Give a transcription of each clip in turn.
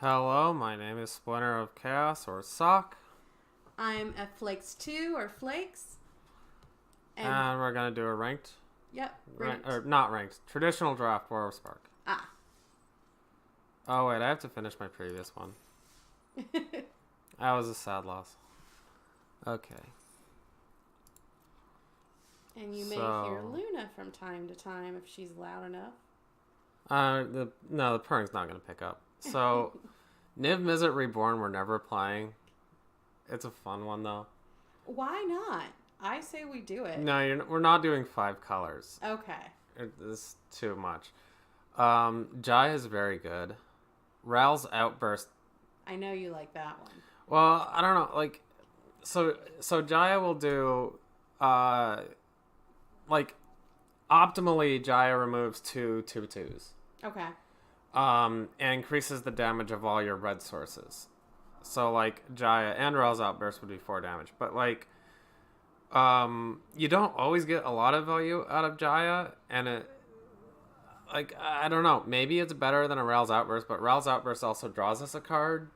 Hello, my name is Splinter of Chaos, or Sock, I'm a Flakes 2 or Flakes. and we're gonna do a ranked, Yep, or not ranked, traditional draft War of Spark. Ah. Oh wait, I have to finish my previous one. That was a sad loss. Okay. And you may hear Luna from time to time if she's loud enough. The purring's not gonna pick up. So, Niv Mizzet Reborn we're never playing. It's a fun one though. Why not? I say we do it. No, we're not doing 5 colors. Okay. It's too much. Jaya is very good. Ral's Outburst. I know you like that one. Well, I don't know. Like, so Jaya will do, like, optimally, Jaya removes 2/2/2s. Okay. And increases the damage of all your red sources. So, like, Jaya and Ral's Outburst would be 4 damage. But, like, you don't always get a lot of value out of Jaya, and it, like, I don't know. Maybe it's better than a Ral's Outburst, but Ral's Outburst also draws us a card.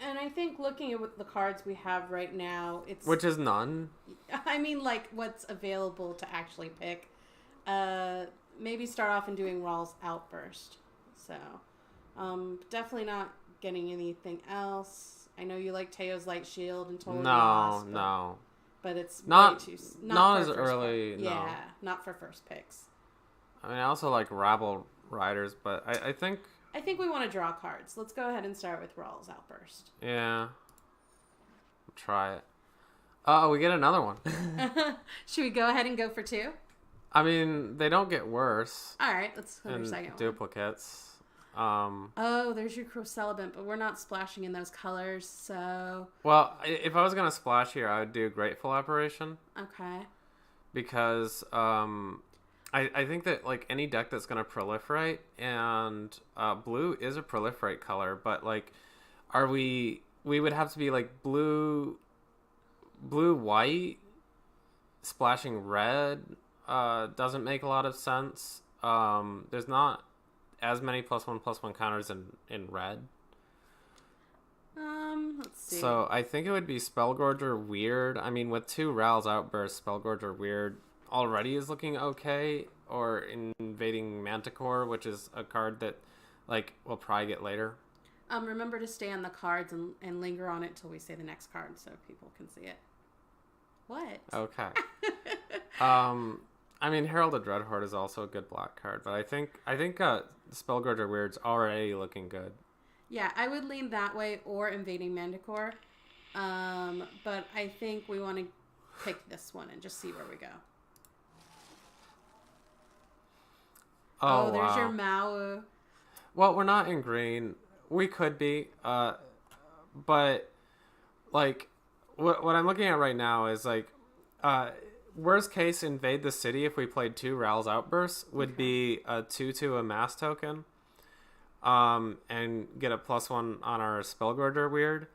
And I think looking at the cards we have right now, it's... Which is none. I mean, like, what's available to actually pick. Maybe start off and doing Rawl's Outburst. So, definitely not getting anything else. I know you like Teo's Light Shield and Total Loss. No. But it's not way too... Not as early, no. Yeah, not for first picks. I mean, I also like Rabble Riders, but I think... I think we want to draw cards. Let's go ahead and start with Rawl's Outburst. Yeah. Try it. Oh, we get another one. Should we go ahead and go for 2? I mean, they don't get worse. All right, let's go for your second duplicates. Oh, there's your Celibant, but we're not splashing in those colors, so... Well, if I was going to splash here, I would do Grateful Apparition. Okay. Because, I think that, like, any deck that's going to proliferate, and blue is a proliferate color, but, like, we would have to be, like, blue-white, splashing red, doesn't make a lot of sense. There's not as many +1/+1 counters in red. Let's see. So, I think it would be Spellgorger Weird. I mean, with 2 Ral's Outbursts, Spellgorger Weird already is looking okay, or Invading Manticore, which is a card that, like, we'll probably get later. Remember to stay on the cards and linger on it till we say the next card so people can see it. What? Okay. I mean, Herald of Dreadhorde is also a good black card, but I think Spellgorger Weird's already looking good. Yeah, I would lean that way or Invading Manticore, but I think we want to pick this one and just see where we go. Oh, there's your Mau. Well, we're not in green. We could be, but, like, what I'm looking at right now is, like, worst case, Invade the City, if we played 2 Ral's Outbursts, would be a 2/2 amass token, and get a +1 on our Spellgorger Weird.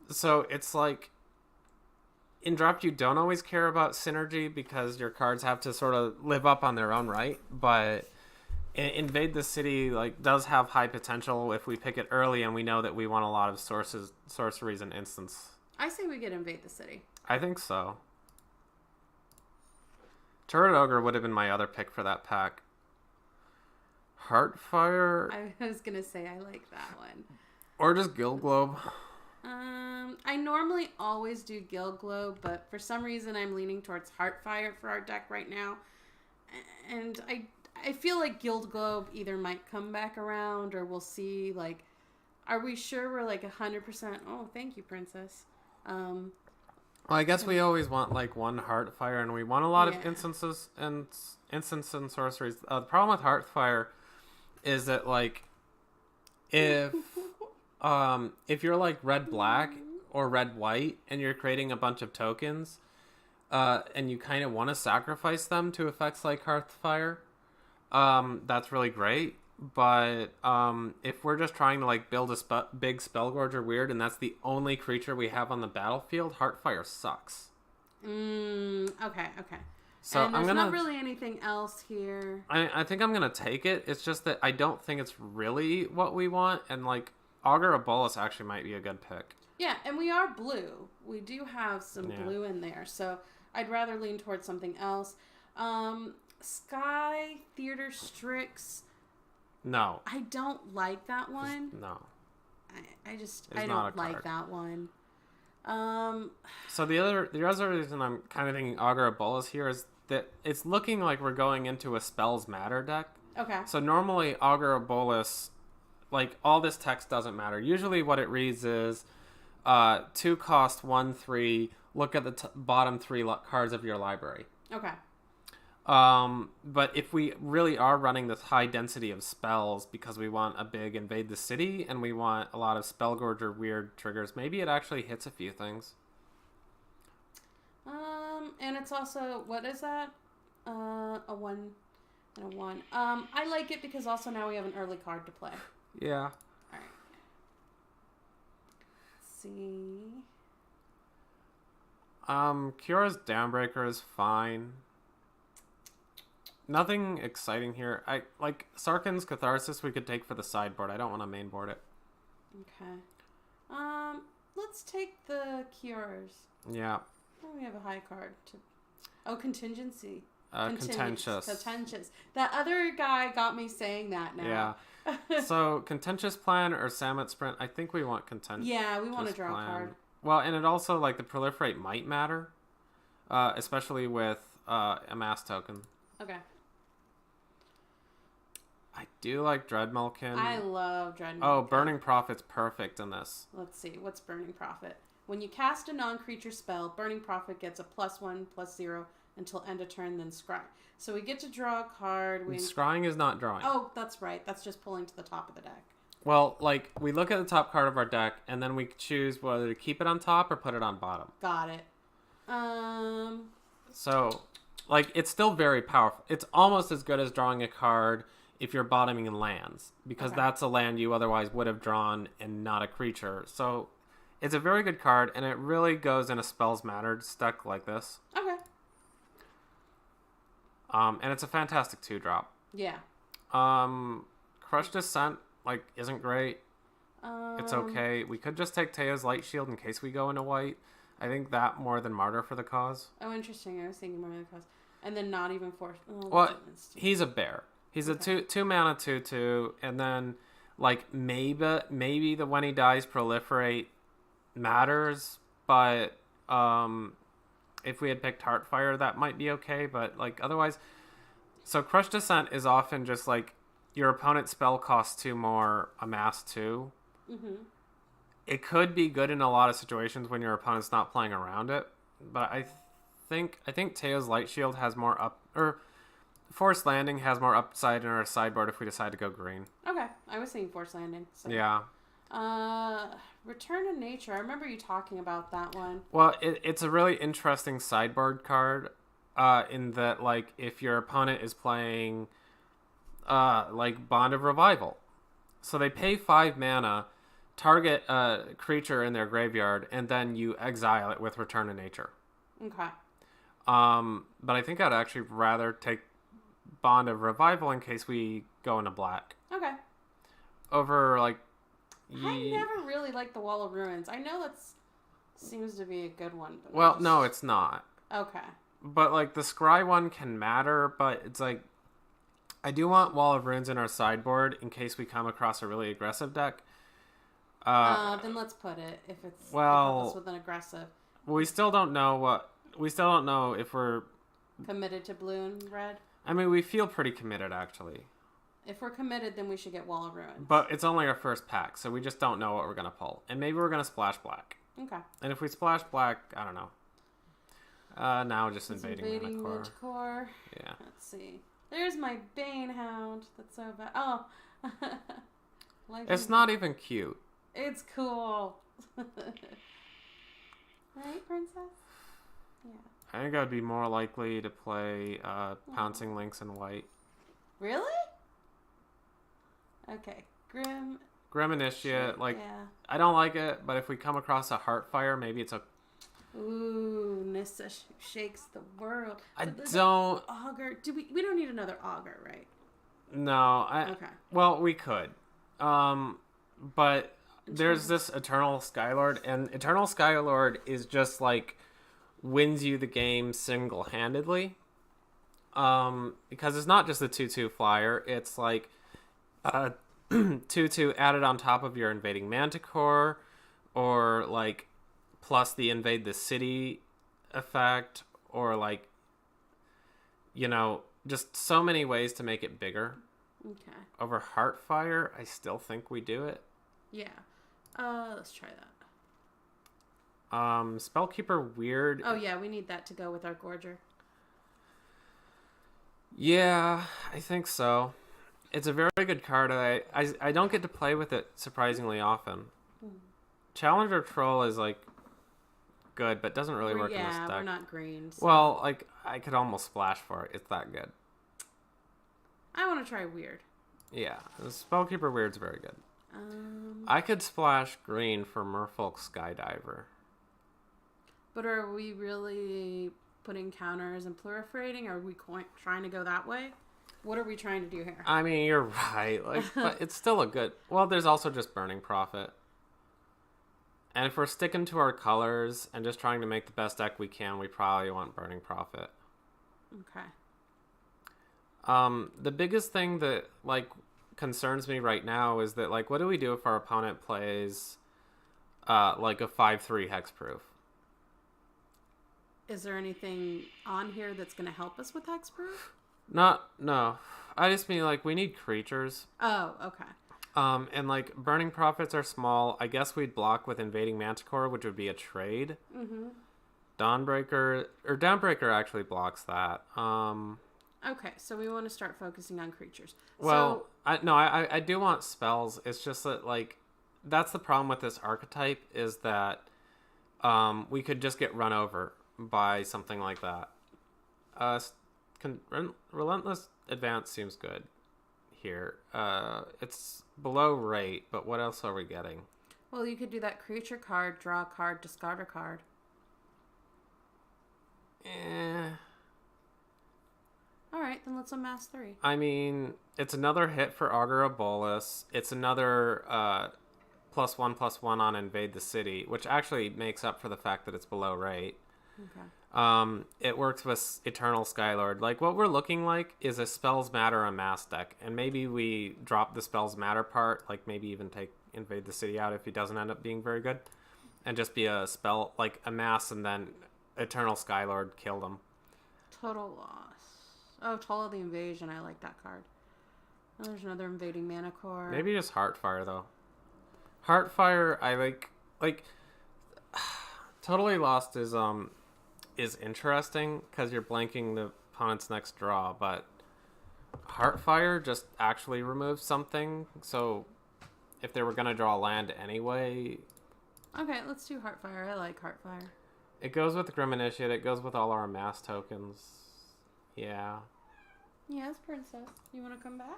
So it's like, in draft, you don't always care about synergy because your cards have to sort of live up on their own right, but Invade the City, like, does have high potential if we pick it early and we know that we want a lot of sorceries and instants. I say we get Invade the City. I think so. Turret Ogre would have been my other pick for that pack. Heartfire? I was going to say I like that one. Or just Guild Globe. I normally always do Guild Globe, but for some reason I'm leaning towards Heartfire for our deck right now. And I feel like Guild Globe either might come back around or we'll see, like, are we sure we're like 100%? Oh, thank you, Princess. Well, I guess we always want, like, 1 Heartfire, and we want a lot of instances and sorceries. The problem with Heartfire is that, like, if you're, like, red-black or red-white and you're creating a bunch of tokens, and you kind of want to sacrifice them to effects like Heartfire, that's really great. But if we're just trying to, like, build a big Spellgorger Weird and that's the only creature we have on the battlefield, Heartfire sucks. Okay. So and there's not really anything else here. I think I'm gonna take it. It's just that I don't think it's really what we want, and like Augur of Bolas actually might be a good pick. Yeah, and we are blue. We do have some blue in there, so I'd rather lean towards something else. Sky Theater Strix. No. I don't like that one. No. I don't like that one. So the other reason I'm kind of thinking Augur of Bolas here is that it's looking like we're going into a Spells Matter deck. Okay. So normally Augur of Bolas, like all this text doesn't matter. Usually what it reads is 2 cost 1/3. Look at the bottom 3 cards of your library. Okay. But if we really are running this high density of spells because we want a big invade the city and we want a lot of Spellgorger weird triggers, maybe it actually hits a few things. And it's also, what is that? A 1 and a 1. I like it because also now we have an early card to play. Yeah. Alright. Let's see. Kiора's Downbreaker is fine. Nothing exciting here. I like Sarkhan's Catharsis we could take for the sideboard. I don't want to mainboard it. Okay. Let's take the Cures. Yeah. Oh, we have a high card. Contingency. Contentious. Contentious. That other guy got me saying that now. Yeah. So, Contentious Plan or Samet Sprint, I think we want Contentious. Yeah, we want to draw a card. Well, and it also, like, the Proliferate might matter. Especially with amass token. Okay. I do like Dreadmalkin. I love Dreadmalkin. Oh, Burning Prophet's perfect in this. Let's see. What's Burning Prophet? When you cast a non-creature spell, Burning Prophet gets a +1/+0 until end of turn, then scry. So we get to draw a card. Scrying is not drawing. Oh, that's right. That's just pulling to the top of the deck. Well, like, we look at the top card of our deck, and then we choose whether to keep it on top or put it on bottom. Got it. So, like, it's still very powerful. It's almost as good as drawing a card if you're bottoming in lands, because that's a land you otherwise would have drawn and not a creature. So, it's a very good card, and it really goes in a Spells Mattered deck like this. Okay. And it's a fantastic 2-drop. Yeah. Crush Descent, like, isn't great. It's okay. We could just take Teo's Light Shield in case we go into white. I think that more than Martyr for the Cause. Oh, interesting. I was thinking more of the Cause. And then not even force. Oh, well, he's a bear. He's a 2 mana 2/2, and then, like, maybe the when he dies Proliferate matters, but if we had picked Heartfire, that might be okay, but, like, otherwise... So Crush Descent is often just, like, your opponent's spell costs 2 more, amass 2. Mm-hmm. It could be good in a lot of situations when your opponent's not playing around it, but I think Teo's Light Shield has more Forced Landing has more upside in our sideboard if we decide to go green. Okay, I was thinking Forced Landing. So. Yeah. Return to Nature. I remember you talking about that one. Well, it's a really interesting sideboard card, in that, like, if your opponent is playing, like, Bond of Revival. So they pay 5 mana, target a creature in their graveyard, and then you exile it with Return to Nature. Okay. But I think I'd actually rather take Bond of Revival in case we go into black. Okay. Over, like... I never really liked the Wall of Ruins. I know that seems to be a good one. But well, no, it's not. Okay. But, like, the Scry one can matter, but it's like... I do want Wall of Ruins in our sideboard in case we come across a really aggressive deck. Then let's put it if it's with an aggressive. We still don't know if we're committed to blue and red. I mean, we feel pretty committed, actually. If we're committed, then we should get Wall of Ruins. But it's only our first pack, so we just don't know what we're gonna pull, and maybe we're gonna splash black. Okay. And if we splash black, I don't know. Now just invading Manticore. Yeah. Let's see. There's my Banehound. That's so bad. Oh. It's not even cute. It's cool. Right, princess? Yeah. I think I'd be more likely to play Pouncing Lynx in white. Really? Okay. Grim Initiate, like, yeah. I don't like it, but if we come across a Heartfire, maybe it's a... Ooh. Nissa shakes the world. I don't... Augur. We don't need another Augur, right? No. Okay. Well, we could. But there's this Eternal Skylord, and Eternal Skylord is just like wins you the game single-handedly. Because it's not just a 2/2 flyer, it's like 2/2 added on top of your invading Manticore, or like plus the invade the city effect, or like, you know, just so many ways to make it bigger. Okay. Over Heartfire, I still think we do it. Yeah. Let's try that. Spellkeeper Weird. Oh yeah, we need that to go with our Gorger. Yeah, I think so. It's a very good card. I don't get to play with it surprisingly often. Challenger Troll is like good, but doesn't really work in this deck. Yeah, we're not green. So. Well, like I could almost splash for it. It's that good. I want to try Weird. Yeah, the Spellkeeper Weird's very good. I could splash green for Merfolk Skydiver. But are we really putting counters and proliferating? Are we trying to go that way? What are we trying to do here? I mean, you're right. Like, but it's still a good... Well, there's also just Burning Prophet. And if we're sticking to our colors and just trying to make the best deck we can, we probably want Burning Prophet. Okay. The biggest thing that, like, concerns me right now is that, like, what do we do if our opponent plays, like, a 5/3 hexproof? Is there anything on here that's going to help us with hexproof? No. I just mean, like, we need creatures. Oh, okay. And, like, Burning Prophets are small. I guess we'd block with Invading Manticore, which would be a trade. Mm-hmm. Dawnbreaker actually blocks that. Okay, so we want to start focusing on creatures. Well, I do want spells. It's just that, like, that's the problem with this archetype is that we could just get run over by something like that. Relentless Advance seems good here. It's below rate, but what else are we getting? Well, you could do that creature card, draw a card, discard a card. Alright, then let's amass 3. I mean, it's another hit for Augur of Bolus. It's another +1/+1 on Invade the City, which actually makes up for the fact that it's below rate. Okay. It works with Eternal Skylord. Like, what we're looking like is a Spells Matter amass deck, and maybe we drop the Spells Matter part, like maybe even take Invade the City out if he doesn't end up being very good, and just be a spell, like amass, and then Eternal Skylord killed him. Total loss. Oh, Toll of the Invasion. I like that card. Oh, there's another Invading Manticore. Maybe just Heartfire, though. Heartfire, I like Totally Lost is interesting because you're blanking the opponent's next draw, but Heartfire just actually removes something, so if they were going to draw land anyway... Okay, let's do Heartfire. I like Heartfire. It goes with the Grim Initiate, it goes with all our amass tokens. Yeah. Yes, Princess. You want to come back?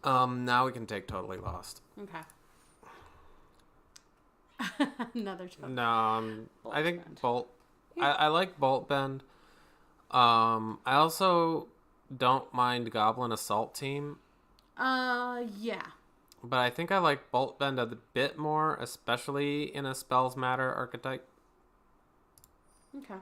Now we can take Totally Lost. Okay. Another token. No, I think Bend. Bolt. Yeah. I like Bolt Bend. I also don't mind Goblin Assault Team. Yeah. But I think I like Bolt Bend a bit more, especially in a Spells Matter archetype. Okay.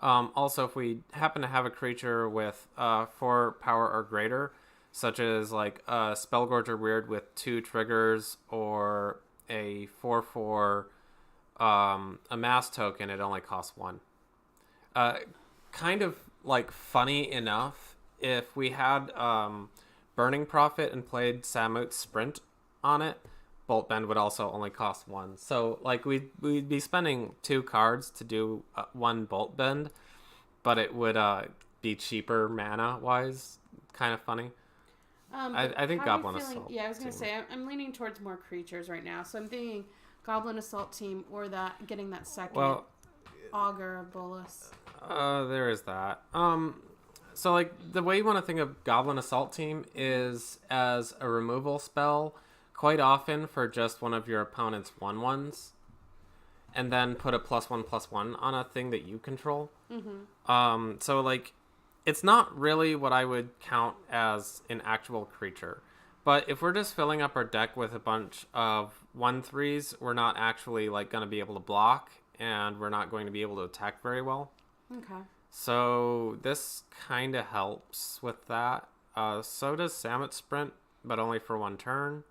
Also, if we happen to have a creature with 4 power or greater, such as like a Spellgorger Weird with 2 triggers, or a 4/4 amass token, it only costs 1. Kind of like funny enough, if we had Burning Prophet and played Samut's Sprint on it, Bolt Bend would also only cost 1. So like we'd be spending 2 cards to do 1 Bolt Bend, but it would be cheaper mana wise. Kind of funny. I think Goblin Assault. Yeah, I was gonna say I'm leaning towards more creatures right now, so I'm thinking Goblin Assault Team or that getting that second Augur of Bolus. There is that. So like the way you want to think of Goblin Assault Team is as a removal spell, quite often for just one of your opponent's 1/1s. and then put a +1/+1 on a thing that you control. Mm-hmm. So like, it's not really what I would count as an actual creature. But if we're just filling up our deck with a bunch of 1/3s, we're not actually like going to be able to block, and we're not going to be able to attack very well. Okay. So this kind of helps with that. So does Samet Sprint, but only for 1 turn.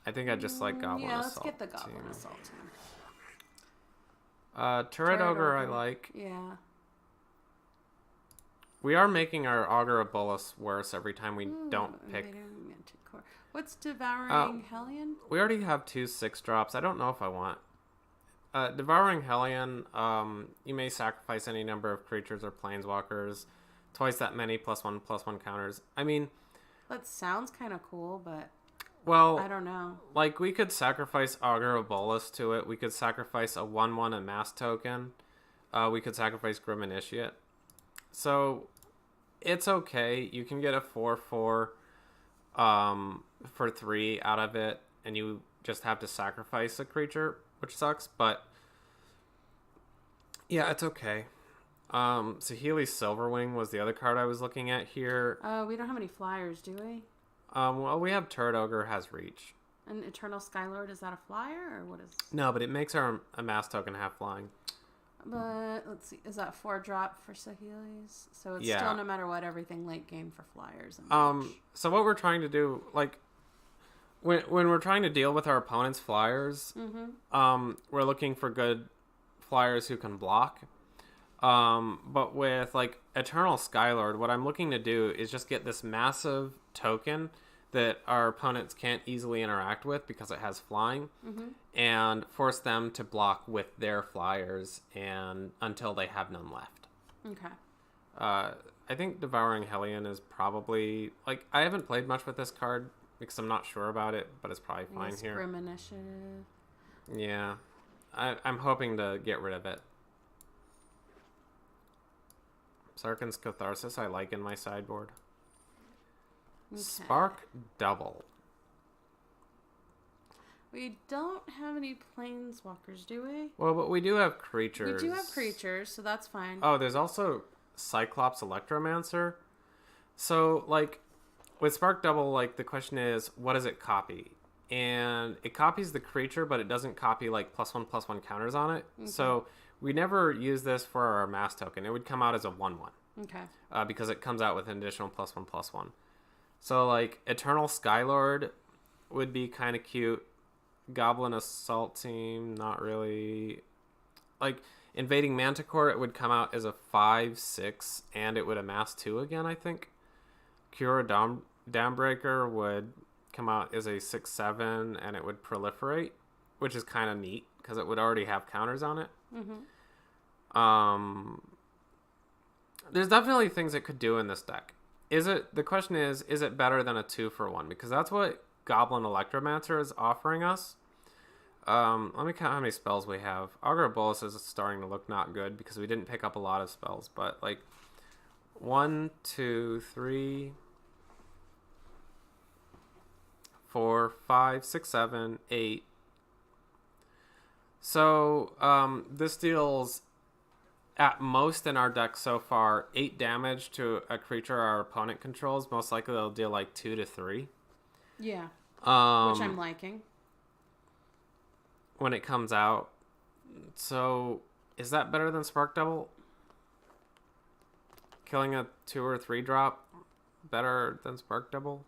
I think I just like Goblin Assault. Yeah, let's get the Goblin Assault team. Turret Ogre I like. Yeah. We are making our Augur of Bolas worse every time we don't pick. What's Devouring Hellion? We already have 2 6-drops. I don't know if I want. Devouring Hellion, you may sacrifice any number of creatures or planeswalkers. Twice that many +1/+1 counters. I mean... That sounds kind of cool, but... Well... I don't know. Like, we could sacrifice Augur of Bolas to it. We could sacrifice a 1/1 amass token. We could sacrifice Grim Initiate. So, it's okay. You can get a 4/4 for 3 out of it, and you just have to sacrifice a creature, which sucks, but yeah, it's okay. Saheeli's Silverwing was the other card I was looking at here. We don't have any flyers, do we? Well, we have Turret Ogre has reach. And Eternal Skylord, is that a flyer, or what is... No, but it makes our amass token half flying. But, let's see, is that 4-drop for Saheeli's? So it's still, no matter what, everything late game for flyers. And so what we're trying to do, like, when we're trying to deal with our opponent's flyers, we're looking for good flyers who can block. But with, like, Eternal Skylord, what I'm looking to do is just get this massive token that our opponents can't easily interact with because it has flying, and force them to block with their flyers and until they have none left. Okay. I think Devouring Hellion is probably... Like, I haven't played much with this card because I'm not sure about it, but it's probably fine here. Grim Initiative. Yeah. I'm hoping to get rid of it. Sarkhan's Catharsis I like in my sideboard. Okay. Spark Double. We don't have any planeswalkers, do we? Well, but we do have creatures. We do have creatures, so that's fine. Oh, there's also Cyclops Electromancer. So, like, with Spark Double, like, the question is, what does it copy? And it copies the creature, but it doesn't copy, like, +1/+1 counters on it. Okay. So, we never use this for our mass token. It would come out as a 1/1. Okay. Because it comes out with an additional +1/+1. So, like, Eternal Skylord would be kind of cute. Goblin Assault Team, not really. Like, Invading Manticore, it would come out as a 5/6, and it would amass 2 again, I think. Cura Dambreaker would come out as a 6/7, and it would proliferate, which is kind of neat, because it would already have counters on it. There's definitely things it could do in this deck. The question is it better than a 2-for-1? Because that's what Goblin Electromancer is offering us. Let me count how many spells we have. Augur of Bolas is starting to look not good because we didn't pick up a lot of spells. But, like, 1, 2, 3, 4, 5, 6, 7, 8. So, this deals... At most in our deck so far, 8 damage to a creature our opponent controls. Most likely they'll deal like 2 to 3. Yeah. Which I'm liking. When it comes out. So, is that better than Spark Double? Killing a 2 or 3 drop better than Spark Double?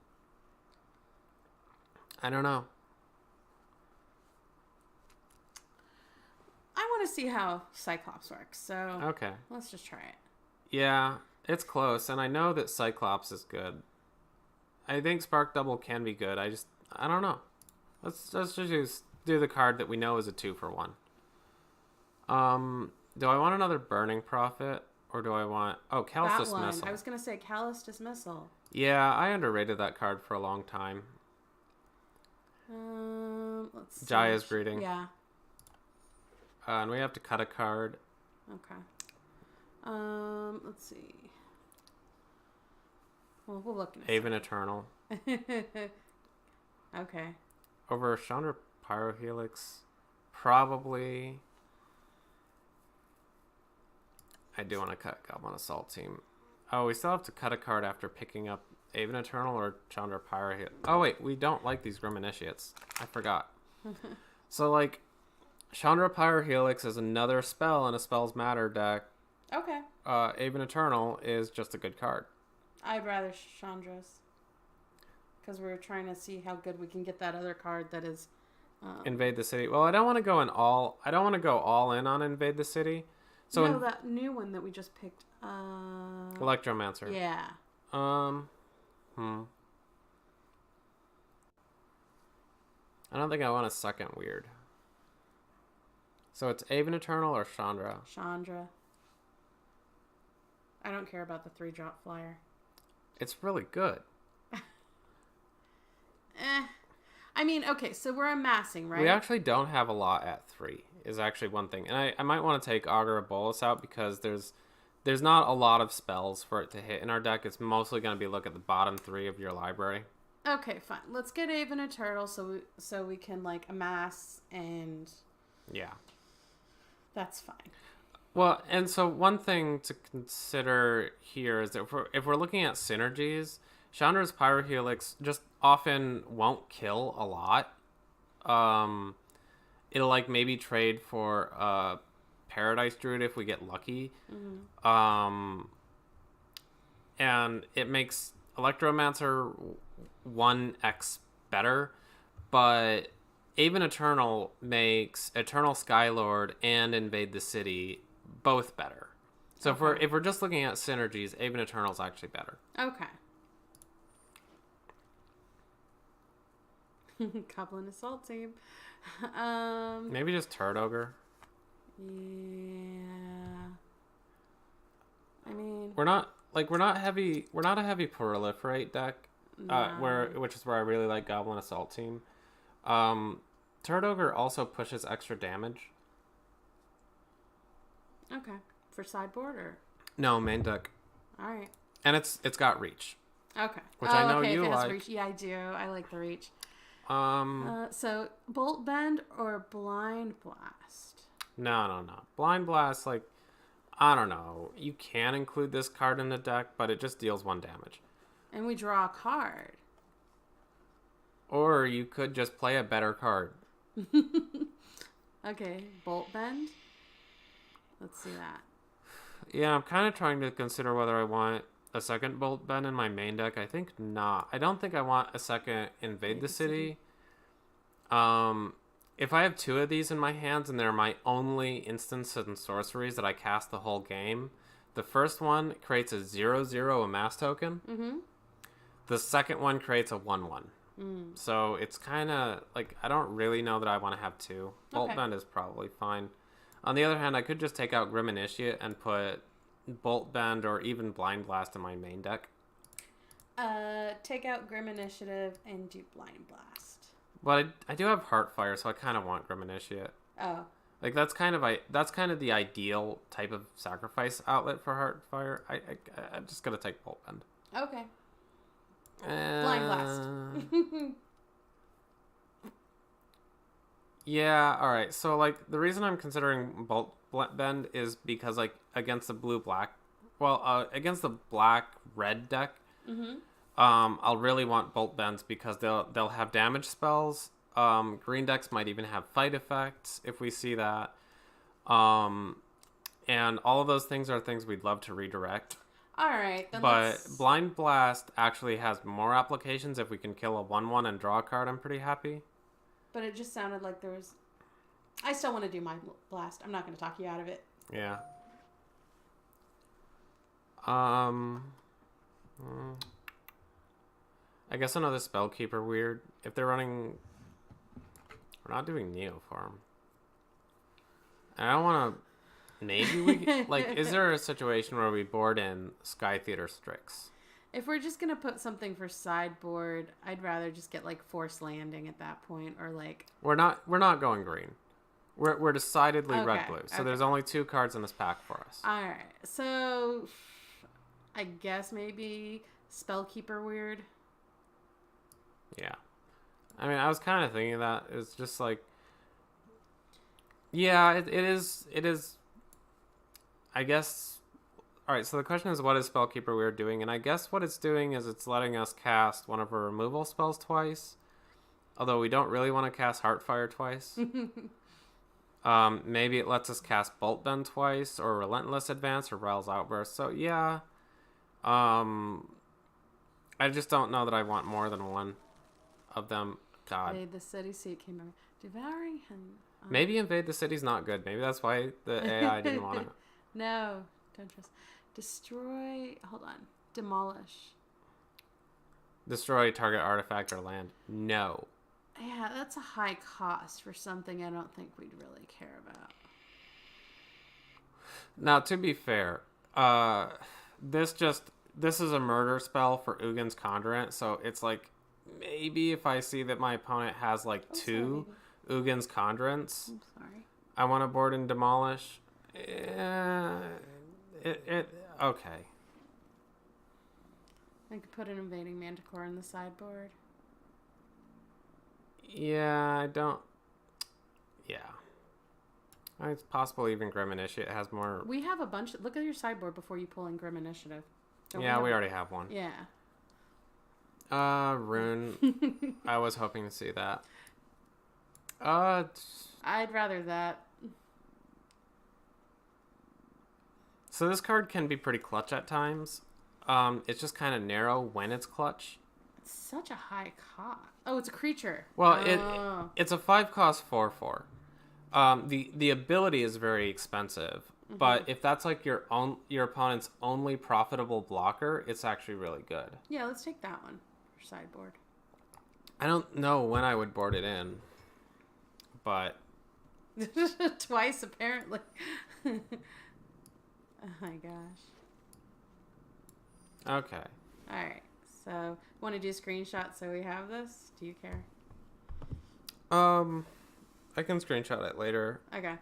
I don't know. I want to see how Cyclops works, so okay, let's just try it. Yeah, it's close, and I know that Cyclops is good. I think Spark Double can be good. I don't know. Let's just do the card that we know is a 2-for-1. Do I want another Burning Prophet, or do I want... Oh, Callous Dismissal. I was going to say Callous Dismissal. Yeah, I underrated that card for a long time. Let's see. Jaya's Greeting. Yeah. And we have to cut a card. Okay. Let's see. Well, we'll look. Haven Eternal. Okay. Over Chandra Pyrohelix. probably... I do want to cut Goblin Assault Team. Oh, we still have to cut a card after picking up Aven Eternal or Chandra Pyro. Oh, wait, we don't like these Grim Initiates. I forgot. So, like, Chandra Pyrohelix is another spell in a Spells Matter deck. Okay. Aven Eternal is just a good card. I'd rather Chandra's. Because we're trying to see how good we can get that other card that is... Invade the City. Well, I don't want to go all in on Invade the City. So no, that new one that we just picked. Electromancer. Yeah. I don't think I want a second weird. So it's Aven Eternal or Chandra? Chandra. I don't care about the 3-drop flyer. It's really good. I mean, okay, so we're amassing, right? We actually don't have a lot at 3, is actually one thing. And I might want to take Augur of Bolus out because there's not a lot of spells for it to hit in our deck. It's mostly going to be look at the bottom 3 of your library. Okay, fine. Let's get Aven Eternal so we can, like, amass and... Yeah. That's fine. Well, and so one thing to consider here is that if we're looking at synergies, Chandra's Pyrohelix just often won't kill a lot. It'll like maybe trade for Paradise Druid if we get lucky. Mm-hmm. And it makes Electromancer 1x better, but Aven Eternal makes Eternal Skylord and Invade the City both better. So if we're just looking at synergies, Aven Eternal is actually better. Okay. Goblin Assault Team. Maybe just Turd Ogre. Yeah. I mean, we're not a heavy proliferate deck. No. Which is where I really like Goblin Assault Team. Turd Ogre also pushes extra damage. Okay. For sideboard or? No, main deck. Alright. And it's got reach. Okay. Which I know you it has like. Reach. Yeah, I do. I like the reach. So Bolt Bend or Blind Blast? No. Blind Blast, like, I don't know. You can include this card in the deck, but it just deals 1 damage. And we draw a card. Or you could just play a better card. Okay, Bolt Bend. Let's see that. Yeah, I'm kind of trying to consider whether I want a second Bolt Bend in my main deck. I think not. I don't think I want a second Invade the City. If I have 2 of these in my hands and they're my only instances and sorceries that I cast the whole game, the first one creates a 0/0 amass token. Mm-hmm. The second one creates a 1/1. So it's kind of like, I don't really know that I want to have 2. Bolt Bend is probably fine. On the other hand, I could just take out Grim Initiate and put Bolt Bend or even Blind Blast in my main deck. Take out Grim Initiative and do Blind Blast. But I do have Heartfire, so I kind of want Grim Initiate. Oh. Like that's kind of the ideal type of sacrifice outlet for Heartfire. I'm just gonna take Bolt Bend. Okay. Blind Blast. Yeah, alright. So, like, the reason I'm considering Bolt Bend is because, like, against the against the black-red deck, I'll really want Bolt Bends because they'll have damage spells. Green decks might even have fight effects if we see that. And all of those things are things we'd love to redirect. Alright, but Blind Blast actually has more applications. If we can kill a 1/1 and draw a card, I'm pretty happy. But it just sounded like there was... I still want to do Mind Blast. I'm not going to talk you out of it. Yeah. I guess another Spellkeeper weird. If they're running... We're not doing Neoform. I don't want to... Maybe we... Like, is there a situation where we board in Sky Theater Strix? If we're just going to put something for sideboard, I'd rather just get, like, Force Landing at that point, or, like... We're not going green. We're decidedly red-blue, so okay. There's only 2 cards in this pack for us. Alright, so... I guess maybe Spellkeeper weird. Yeah. I mean, I was kind of thinking that. It's just, like... Yeah, it is. It is. I guess. All right. So the question is, what is Spellkeeper Weird doing? And I guess what it's doing is it's letting us cast one of our removal spells twice. Although we don't really want to cast Heartfire twice. Maybe it lets us cast Bolt Bend twice, or Relentless Advance, or Rel's Outburst. So yeah. I just don't know that I want more than one of them. God. Invade the city, see it came over. Devouring and... Maybe Invade the City's not good. Maybe that's why the AI didn't want it. No, don't trust. Destroy... Hold on. Demolish. Destroy target artifact or land. No. Yeah, that's a high cost for something I don't think we'd really care about. Now, to be fair, this is a murder spell for Ugin's Conjurant, so it's like, maybe if I see that my opponent has like two Ugin's Conjurants, I'm sorry. I want to board and demolish. Okay. I could put an Invading Manticore in the sideboard. Yeah, I don't... Yeah. It's possible even Grim Initiate has more... We have a bunch... Look at your sideboard before you pull in Grim Initiative. We already have one. Yeah. Rune. I was hoping to see that. I'd rather that. So this card can be pretty clutch at times. It's just kind of narrow when it's clutch. It's such a high cost. Oh, it's a creature. Well, it's a 5-cost 4/4. The ability is very expensive, but if that's like your opponent's only profitable blocker, it's actually really good. Yeah, let's take that one for sideboard. I don't know when I would board it in, but twice apparently. Oh my gosh. Okay. All right. So, want to do a screenshot so we have this? Do you care? I can screenshot it later. Okay.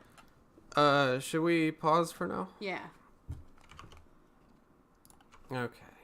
Should we pause for now? Yeah. Okay.